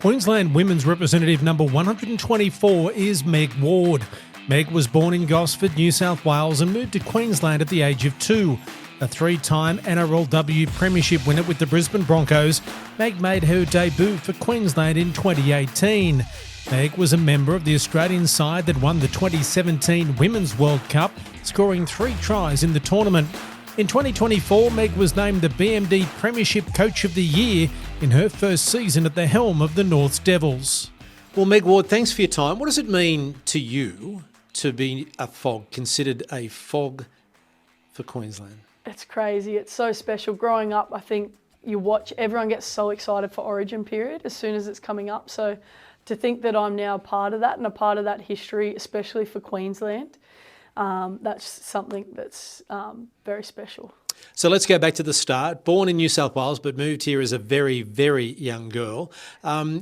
Queensland women's representative number 124 is Meg Ward. Meg was born in Gosford, New South Wales and moved to Queensland at the age of 2. A 3-time NRLW Premiership winner with the Brisbane Broncos, Meg made her debut for Queensland in 2018. Meg was a member of the Australian side that won the 2017 Women's World Cup, scoring 3 tries in the tournament. In 2024, Meg was named the BMD Premiership Coach of the Year in her first season at the helm of the North Devils. Well, Meg Ward, thanks for your time. What does it mean to you to be a FOG, considered a FOG for Queensland? It's crazy. It's so special. Growing up, I think you watch, everyone gets so excited for Origin period as soon as it's coming up. So to think that I'm now a part of that and a part of that history, especially for Queensland, that's something that's very special. So let's go back to the start. Born in New South Wales, but moved here as a very, very young girl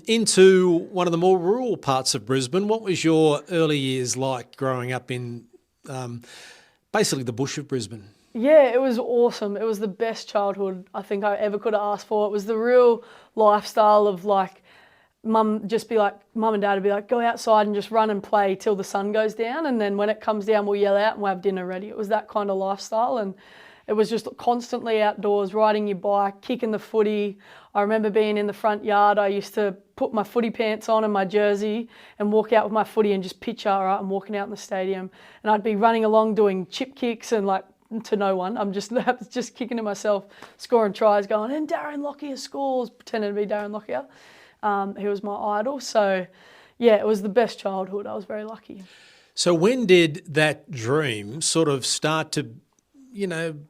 into one of the more rural parts of Brisbane. What was your early years like growing up in basically the bush of Brisbane? Yeah, it was awesome. It was the best childhood I think I ever could have asked for. It was the real lifestyle of like, Mum and Dad would be like, go outside and just run and play till the sun goes down. And then when it comes down, we'll yell out and we'll have dinner ready. It was that kind of lifestyle. And it was just constantly outdoors, riding your bike, kicking the footy. I remember being in the front yard. I used to put my footy pants on and my jersey and walk out with my footy and just picture, all right, I'm walking out in the stadium. And I'd be running along doing chip kicks and like, to no one. I'm just kicking to myself, scoring tries, going, and Darren Lockyer scores, pretending to be Darren Lockyer. He was my idol. So, yeah, it was the best childhood. I was very lucky. So when did that dream sort of start to,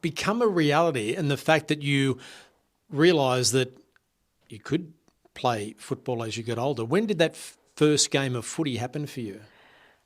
become a reality, and the fact that you realised that you could play football as you got older? When did that first game of footy happen for you?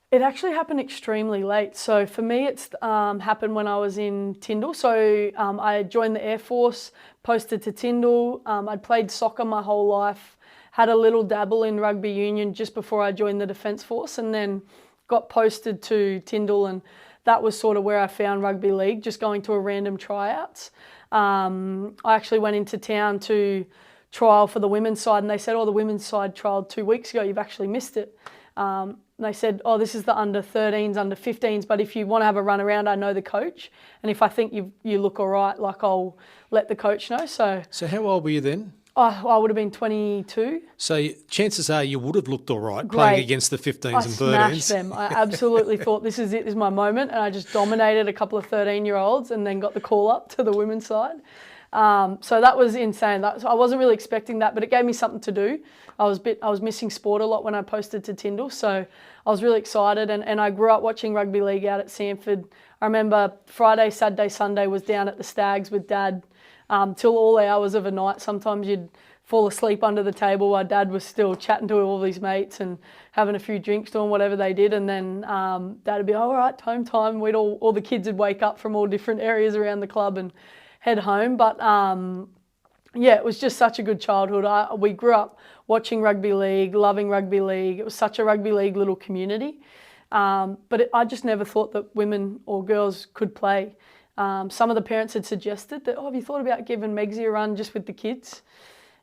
It actually happened extremely late. So for me, it's happened when I was in Tyndall. So I joined the Air Force, posted to Tyndall. I'd played soccer my whole life, had a little dabble in rugby union just before I joined the Defence Force, and then got posted to Tyndall, and that was sort of where I found rugby league, just going to a random tryouts. I actually went into town to trial for the women's side, and they said, the women's side trialled 2 weeks ago, you've actually missed it. And they said, this is the under 13s, under 15s, but if you want to have a run around, I know the coach. And if I think you look all right, like I'll let the coach know. So how old were you then? I would have been 22. So chances are you would have looked all right playing against the 15s and 13s. I smashed them. I absolutely thought this is it, this is my moment. And I just dominated a couple of 13-year-olds and then got the call up to the women's side. So that was insane. I wasn't really expecting that, but it gave me something to do. I was missing sport a lot when I posted to Tyndall, so I was really excited. And I grew up watching rugby league out at Sanford. I remember Friday, Saturday, Sunday was down at the Stags with Dad till all hours of the night. Sometimes you'd fall asleep under the table while Dad was still chatting to all his mates and having a few drinks, doing whatever they did. And then Dad would be, all right, home time. All the kids would wake up from all different areas around the club and head home. But it was just such a good childhood. We grew up watching rugby league, loving rugby league. It was such a rugby league little community. I just never thought that women or girls could play. Some of the parents had suggested that, have you thought about giving Megsy a run just with the kids?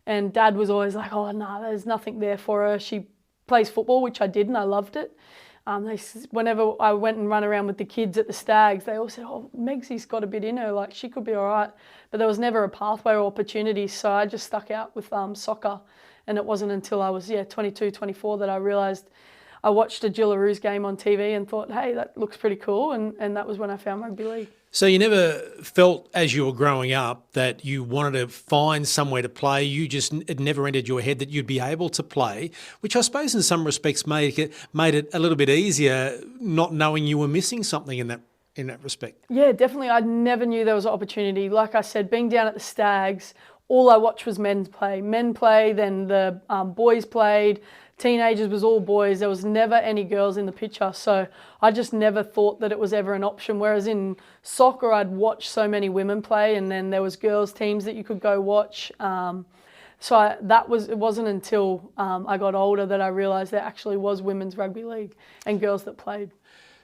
And Dad was always like, no, there's nothing there for her. She plays football, which I did, and I loved it. Whenever I went and run around with the kids at the Stags, they all said, Megsy's got a bit in her, like she could be all right. But there was never a pathway or opportunity, so I just stuck out with soccer. And it wasn't until I was 22, 24 that I realised I watched a Gillaroos game on TV and thought, hey, that looks pretty cool. And that was when I found rugby league. So you never felt as you were growing up that you wanted to find somewhere to play. It never entered your head that you'd be able to play, which I suppose in some respects made it a little bit easier, not knowing you were missing something in that respect. Yeah, definitely. I never knew there was an opportunity. Like I said, being down at the Stags, all I watched was men play. Men play, then the boys played. Teenagers was all boys. There was never any girls in the picture. So I just never thought that it was ever an option. Whereas in soccer, I'd watch so many women play, and then there was girls teams that you could go watch. It wasn't until I got older that I realised there actually was women's rugby league and girls that played.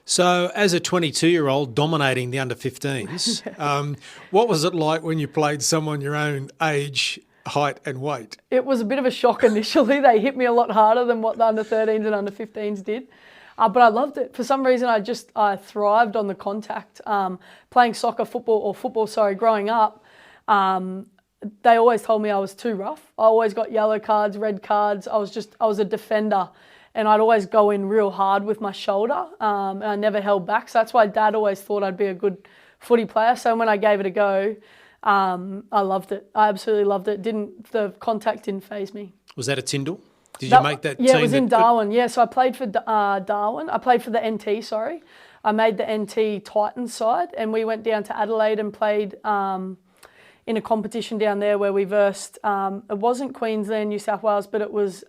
So as a 22-year-old dominating the under-15s, what was it like when you played someone your own age height and weight? It was a bit of a shock initially. They hit me a lot harder than what the under-13s and under-15s did. But I loved it. For some reason, I thrived on the contact. Playing football, growing up, they always told me I was too rough. I always got yellow cards, red cards. I was a defender, and I'd always go in real hard with my shoulder, and I never held back. So that's why Dad always thought I'd be a good footy player. So when I gave it a go, I loved it. I absolutely loved it. The contact didn't faze me. Was that a Tyndall? Did you make that team? Yeah, it was in Darwin. Yeah, so I played for Darwin. I played for the NT, sorry. I made the NT Titans side, and we went down to Adelaide and played in a competition down there where we versed, it wasn't Queensland, New South Wales, but it was,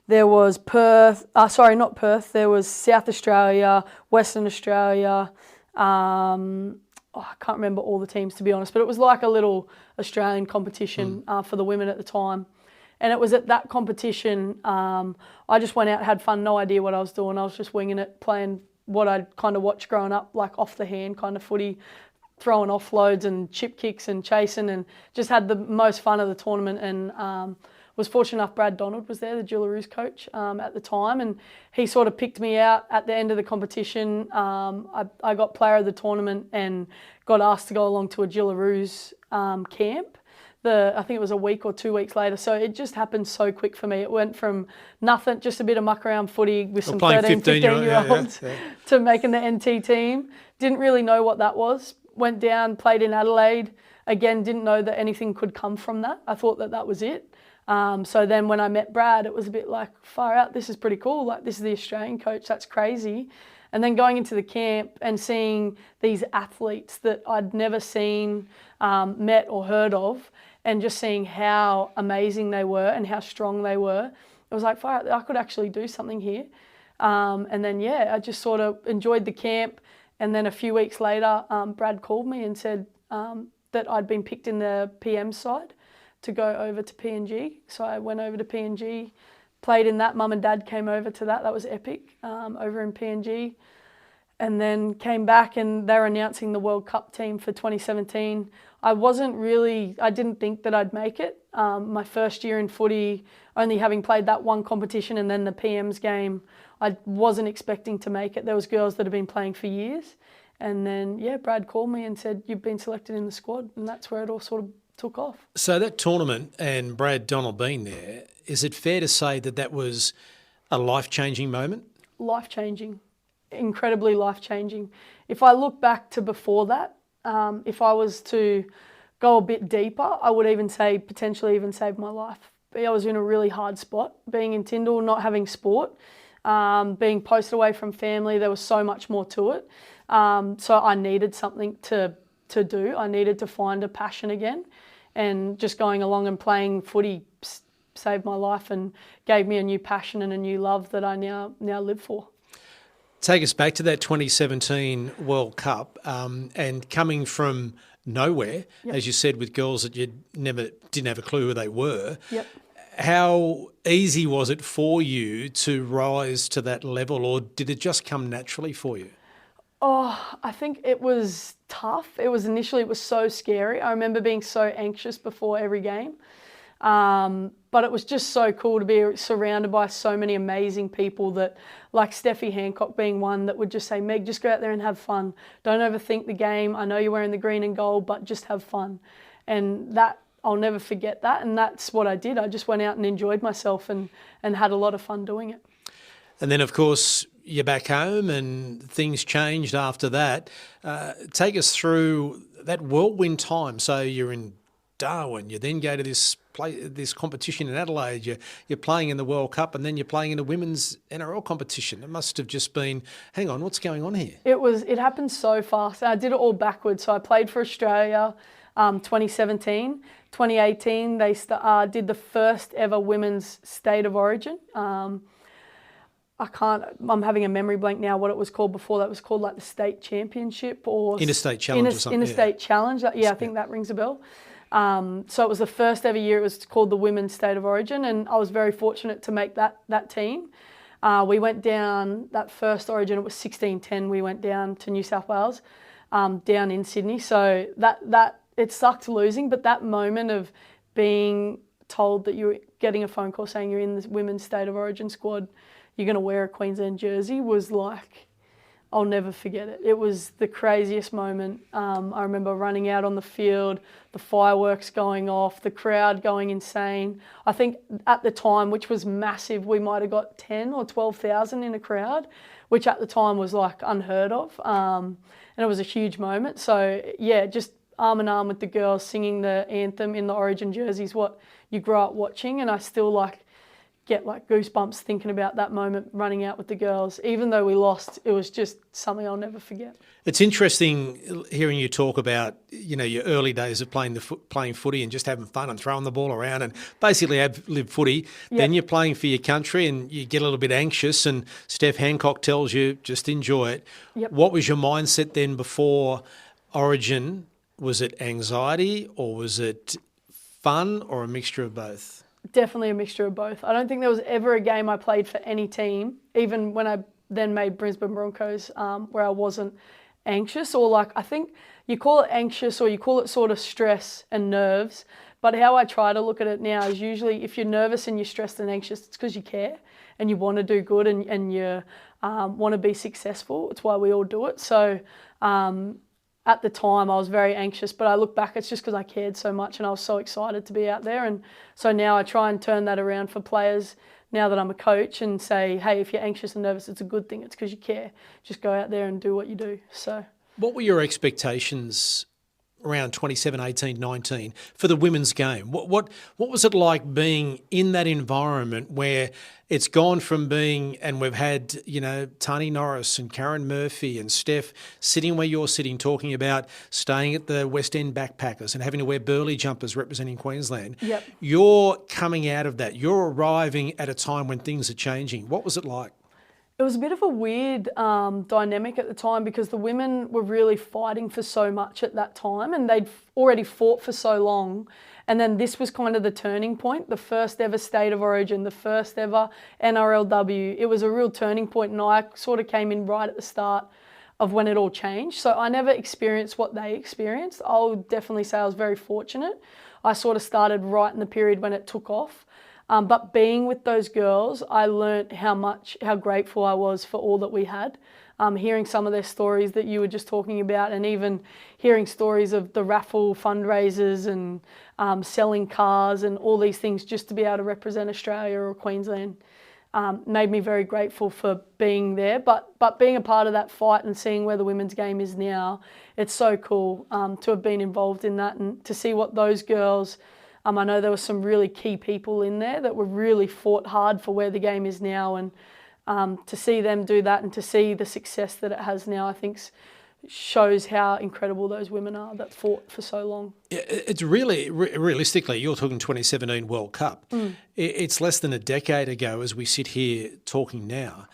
there was Perth, not Perth, there was South Australia, Western Australia, I can't remember all the teams to be honest, but it was like a little Australian competition for the women at the time. And it was at that competition, I just went out, had fun, no idea what I was doing. I was just winging it, playing what I'd kind of watched growing up, like off the hand kind of footy, throwing offloads and chip kicks and chasing, and just had the most fun of the tournament. And was fortunate enough, Brad Donald was there, the Jillaroos coach at the time, and he sort of picked me out at the end of the competition. I got player of the tournament and got asked to go along to a Jillaroos camp. I think it was a week or 2 weeks later. So it just happened so quick for me. It went from nothing, just a bit of muck around footy with some 13, 15-year-olds to making the NT team. Didn't really know what that was. Went down, played in Adelaide. Again, didn't know that anything could come from that. I thought that was it. So then when I met Brad, it was a bit like, far out, this is pretty cool. Like, this is the Australian coach, that's crazy. And then going into the camp and seeing these athletes that I'd never seen, met or heard of, and just seeing how amazing they were and how strong they were, it was like, far out, I could actually do something here. And then, I just sort of enjoyed the camp. And then a few weeks later, Brad called me and said that I'd been picked in the PM side to go over to PNG. So I went over to PNG, played in that. Mum and Dad came over to that. That was epic, over in PNG. And then came back and they're announcing the World Cup team for 2017. I didn't think that I'd make it. My first year in footy, only having played that one competition and then the PM's game, I wasn't expecting to make it. There was girls that had been playing for years. And then, Brad called me and said, you've been selected in the squad. And that's where it all sort of took off. So that tournament and Brad Donald being there, is it fair to say that that was a life-changing moment? Life-changing. Incredibly life-changing. If I look back to before that, if I was to go a bit deeper, I would even say potentially even saved my life. I was in a really hard spot, being in Tyndall, not having sport, being posted away from family. There was so much more to it. So I needed something to do. I needed to find a passion again, and just going along and playing footy saved my life and gave me a new passion and a new love that I now live for. Take us back to that 2017 World Cup, and coming from nowhere, as you said, with girls that you didn't have a clue who they were. Yep. How easy was it for you to rise to that level, or did it just come naturally for you? Oh, I think it was tough. It was so scary. I remember being so anxious before every game. But it was just so cool to be surrounded by so many amazing people that, like Steffi Hancock being one that would just say, Meg, just go out there and have fun. Don't overthink the game. I know you're wearing the green and gold, but just have fun. And that, I'll never forget that. And that's what I did. I just went out and enjoyed myself and had a lot of fun doing it. And then, of course, you're back home and things changed after that. Take us through that whirlwind time. So you're in Darwin, you then go to this competition in Adelaide, you're playing in the World Cup, and then you're playing in a women's NRL competition. It must have just been, hang on, what's going on here? It happened so fast. I did it all backwards. So I played for Australia 2017. 2018, they did the first ever women's State of Origin. I'm having a memory blank now what it was called before. That was called like the State Championship or Interstate Challenge or something. Interstate Challenge. I think that rings a bell. So it was the first ever year. It was called the Women's State of Origin, and I was very fortunate to make that team. We went down that first Origin. It was 16-10. We went down to New South Wales, down in Sydney. So that it sucked losing, but that moment of being told that you're getting a phone call saying you're in the women's State of Origin squad, you're going to wear a Queensland jersey, was like, I'll never forget it. It was the craziest moment. I remember running out on the field, the fireworks going off, the crowd going insane. I think at the time, which was massive, we might have got 10 or 12,000 in a crowd, which at the time was like unheard of. And it was a huge moment. So yeah, just arm in arm with the girls singing the anthem in the Origin jerseys, what you grow up watching. And I still get goosebumps thinking about that moment running out with the girls. Even though we lost, it was just something I'll never forget. It's interesting hearing you talk about, your early days of playing footy and just having fun and throwing the ball around and basically live footy. Yep. Then you're playing for your country and you get a little bit anxious and Steph Hancock tells you just enjoy it. Yep. What was your mindset then before Origin? Was it anxiety or was it fun or a mixture of both? Definitely a mixture of both. I don't think there was ever a game I played for any team, even when I then made Brisbane Broncos, where I wasn't anxious or I think you call it anxious or you call it sort of stress and nerves. But how I try to look at it now is usually if you're nervous and you're stressed and anxious, it's because you care and you want to do good and you want to be successful. It's why we all do it. So at the time, I was very anxious, but I look back, it's just because I cared so much and I was so excited to be out there. And so now I try and turn that around for players now that I'm a coach and say, hey, if you're anxious and nervous, it's a good thing. It's because you care. Just go out there and do what you do. So, what were your expectations around 27, 18, 19 for the women's game? What was it like being in that environment where it's gone from being, and we've had, Tani Norris and Karen Murphy and Steph sitting where you're sitting talking about staying at the West End Backpackers and having to wear burley jumpers representing Queensland. Yep. You're coming out of that. You're arriving at a time when things are changing. What was it like? It was a bit of a weird dynamic at the time because the women were really fighting for so much at that time and they'd already fought for so long. And then this was kind of the turning point, the first ever State of Origin, the first ever NRLW. It was a real turning point and I sort of came in right at the start of when it all changed. So I never experienced what they experienced. I'll definitely say I was very fortunate. I sort of started right in the period when it took off. But being with those girls, I learnt how grateful I was for all that we had. Hearing some of their stories that you were just talking about and even hearing stories of the raffle fundraisers and selling cars and all these things just to be able to represent Australia or Queensland made me very grateful for being there. But being a part of that fight and seeing where the women's game is now, it's so cool to have been involved in that and to see what those girls... I know there were some really key people in there that were really fought hard for where the game is now, and to see them do that and to see the success that it has now, I think shows how incredible those women are that fought for so long. It's really, realistically, you're talking 2017 World Cup. It's less than a decade ago as we sit here talking now.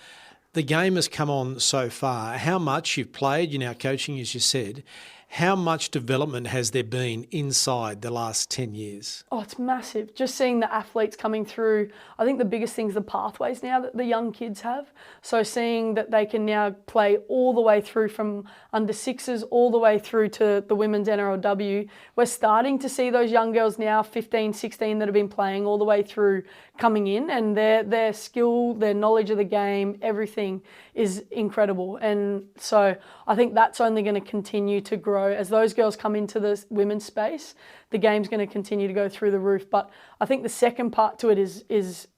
The game has come on so far. How much you've played, you're now coaching, as you said. How much development has there been inside the last 10 years? Oh, it's massive. Just seeing the athletes coming through. I think the biggest thing is the pathways now that the young kids have. So seeing that they can now play all the way through from under sixes all the way through to the women's NRLW. We're starting to see those young girls now, 15, 16, that have been playing all the way through coming in, and their skill, their knowledge of the game, everything is incredible. And so I think that's only going to continue to grow. As those girls come into the women's space, the game's going to continue to go through the roof. But I think the second part to it is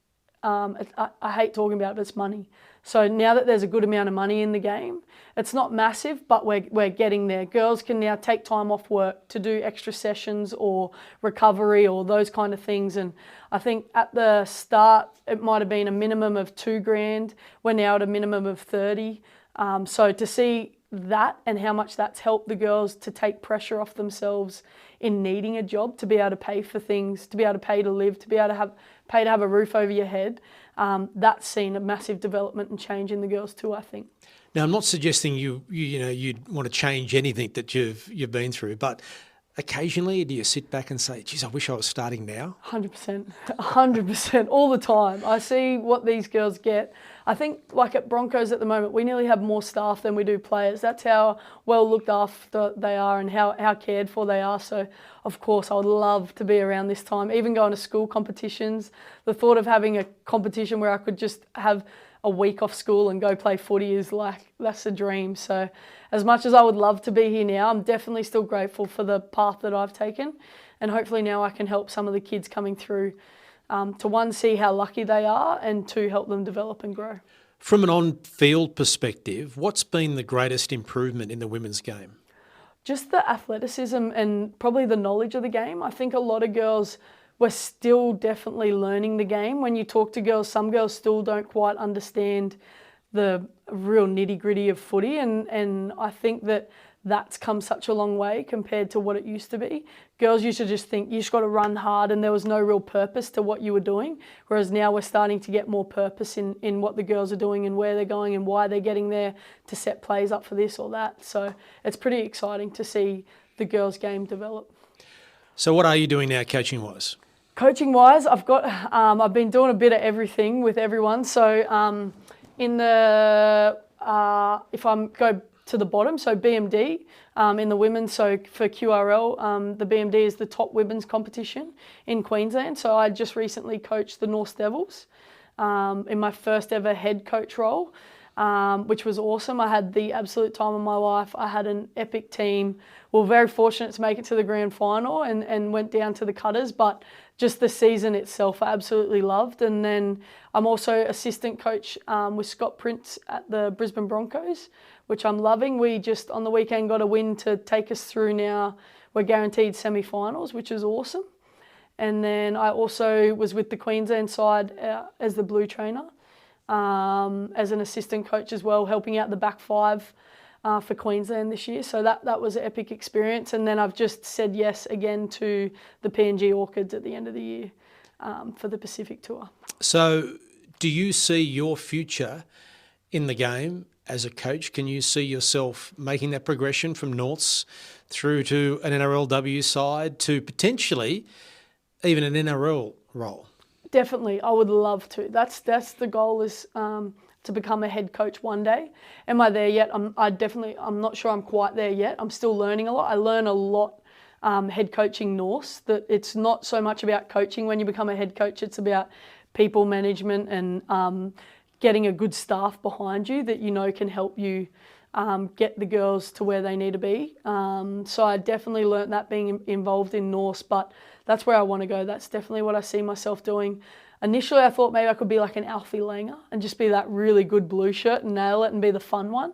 I hate talking about it, but it's money. So now that there's a good amount of money in the game, it's not massive, but we're getting there. Girls can now take time off work to do extra sessions or recovery or those kind of things. And I think at the start, it might have been a minimum of $2,000. We're now at a minimum of 30. So to see that and how much that's helped the girls to take pressure off themselves in needing a job, to be able to pay for things, to be able to pay to live, to be able to pay to have a roof over your head, that's seen a massive development and change in the girls too, I think. Now, I'm not suggesting you'd want to change anything that you've been through, but occasionally do you sit back and say, geez, I wish I was starting now? 100%, 100%, all the time. I see what these girls get. I think like at Broncos at the moment, we nearly have more staff than we do players. That's how well looked after they are and how cared for they are. So of course I would love to be around this time, even going to school competitions. The thought of having a competition where I could just have a week off school and go play footy is like, that's a dream. So as much as I would love to be here now, I'm definitely still grateful for the path that I've taken. And hopefully now I can help some of the kids coming through to one, see how lucky they are, and two, help them develop and grow. From an on-field perspective, what's been the greatest improvement in the women's game? Just the athleticism and probably the knowledge of the game. I think a lot of girls were still definitely learning the game. When you talk to girls, some girls still don't quite understand the real nitty-gritty of footy, and I think that's come such a long way compared to what it used to be. Girls used to just think you just got to run hard and there was no real purpose to what you were doing, whereas now we're starting to get more purpose in what the girls are doing and where they're going and why they're getting there to set plays up for this or that. So it's pretty exciting to see the girls' game develop. So what are you doing now coaching-wise? Coaching-wise, I've been doing a bit of everything with everyone. So if I go to the bottom, so BMD in the women's, so for QRL, the BMD is the top women's competition in Queensland. So I just recently coached the North Devils in my first ever head coach role, which was awesome. I had the absolute time of my life. I had an epic team. We were very fortunate to make it to the grand final and went down to the cutters, but just the season itself I absolutely loved. And then I'm also assistant coach with Scott Prince at the Brisbane Broncos, which I'm loving. We just on the weekend got a win to take us through now. We're guaranteed semi-finals, which is awesome. And then I also was with the Queensland side as the blue trainer, as an assistant coach as well, helping out the back five for Queensland this year. So that was an epic experience. And then I've just said yes again to the PNG Orchids at the end of the year for the Pacific Tour. So do you see your future in the game as a coach? Can you see yourself making that progression from Norths through to an NRLW side to potentially even an NRL role? Definitely, I would love to. That's the goal, is to become a head coach one day. Am I there yet? I'm not sure I'm quite there yet. I'm still learning a lot. I learn a lot head coaching Norths, that it's not so much about coaching when you become a head coach, it's about people management and getting a good staff behind you that you know can help you get the girls to where they need to be. So I definitely learnt that being involved in Norths, but that's where I want to go. That's definitely what I see myself doing. Initially, I thought maybe I could be like an Alfie Langer and just be that really good blue shirt and nail it and be the fun one,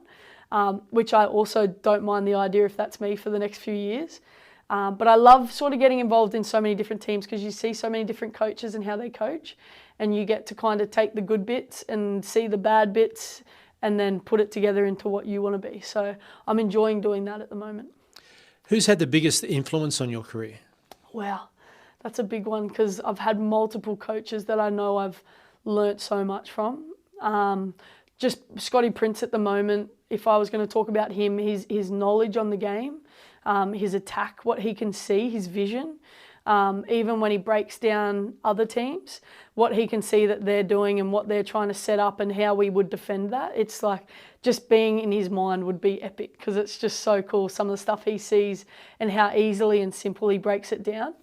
which I also don't mind the idea if that's me for the next few years. But I love sort of getting involved in so many different teams because you see so many different coaches and how they coach, and you get to kind of take the good bits and see the bad bits and then put it together into what you want to be. So I'm enjoying doing that at the moment. Who's had the biggest influence on your career? Wow, that's a big one because I've had multiple coaches that I know I've learnt so much from. Just Scotty Prince at the moment, if I was going to talk about him, his knowledge on the game, his attack, what he can see, his vision, even when he breaks down other teams, what he can see that they're doing and what they're trying to set up and how we would defend that. It's like just being in his mind would be epic because it's just so cool, some of the stuff he sees and how easily and simple he breaks it down.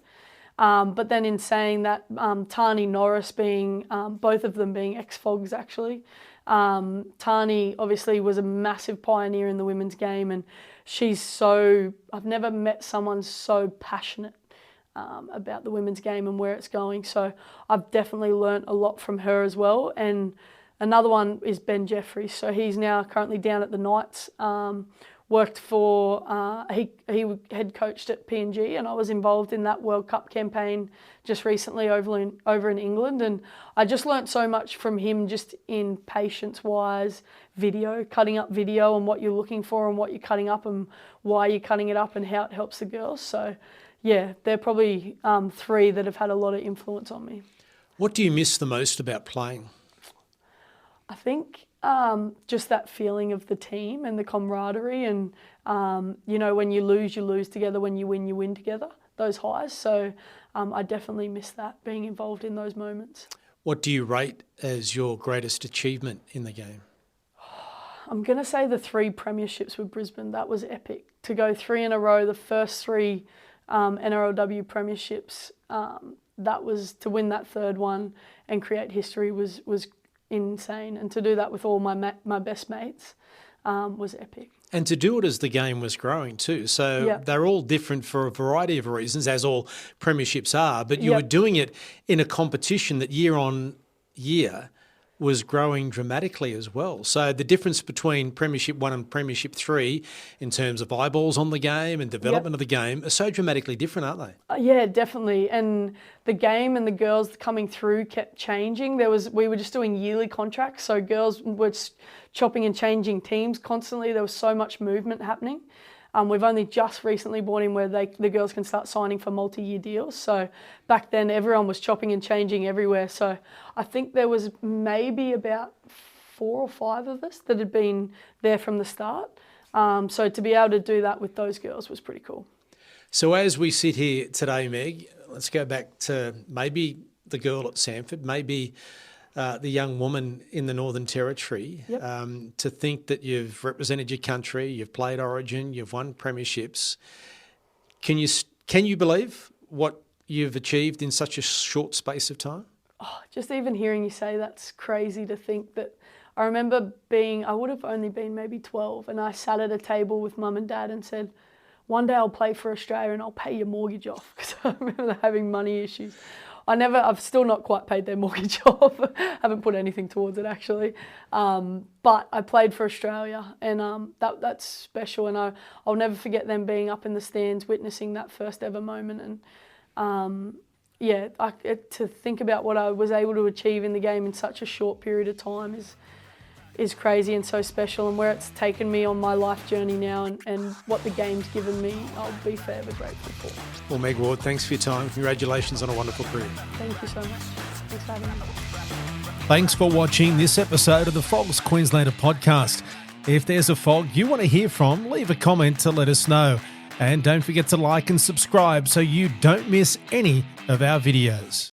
But then in saying that, Tani Norris being, both of them being ex-FOGs actually, Tani obviously was a massive pioneer in the women's game, and I've never met someone so passionate about the women's game and where it's going. So I've definitely learnt a lot from her as well. And another one is Ben Jeffries. So he's now currently down at the Knights, worked for, he head coached at PNG, and I was involved in that World Cup campaign just recently over in England. And I just learnt so much from him just in patience-wise, cutting up video and what you're looking for and what you're cutting up and why you're cutting it up and how it helps the girls. So yeah, they're probably three that have had a lot of influence on me. What do you miss the most about playing? I think just that feeling of the team and the camaraderie, and when you lose together, when you win together, those highs. So I definitely miss that, being involved in those moments. What do you rate as your greatest achievement in the game? I'm going to say the 3 premierships with Brisbane. That was epic. To go 3 in a row, the first 3 NRLW Premierships, that was to win that third one and create history was insane. And to do that with all my best mates was epic. And to do it as the game was growing too. So they're all different for a variety of reasons, as all premierships are, but you were doing it in a competition that year on year was growing dramatically as well. So the difference between Premiership 1 and Premiership 3 in terms of eyeballs on the game and development of the game are so dramatically different, aren't they? Yeah, definitely. And the game and the girls coming through kept changing. We were just doing yearly contracts, so girls were chopping and changing teams constantly. There was so much movement happening. We've only just recently brought in where the girls can start signing for multi-year deals. So back then everyone was chopping and changing everywhere. So I think there was maybe about 4 or 5 of us that had been there from the start. So to be able to do that with those girls was pretty cool. So as we sit here today, Meg, let's go back to maybe the girl at Sanford, maybe the young woman in the Northern Territory, to think that you've represented your country, you've played Origin, you've won premierships. Can you believe what you've achieved in such a short space of time? Oh, just even hearing you say that's crazy to think that. I remember I would have only been maybe 12, and I sat at a table with mum and dad and said, one day I'll play for Australia and I'll pay your mortgage off, because I remember having money issues. I've still not quite paid their mortgage off. Haven't put anything towards it actually. But I played for Australia, and that's special. And I'll never forget them being up in the stands, witnessing that first ever moment. And to think about what I was able to achieve in the game in such a short period of time is crazy and so special, and where it's taken me on my life journey now, and what the game's given me, I'll be forever grateful for. Well, Meg Ward, thanks for your time. Congratulations on a wonderful career. Thank you so much. Thanks for having me. Thanks for watching this episode of the FOG's Queenslander podcast. If there's a FOG you want to hear from, leave a comment to let us know. And don't forget to like and subscribe so you don't miss any of our videos.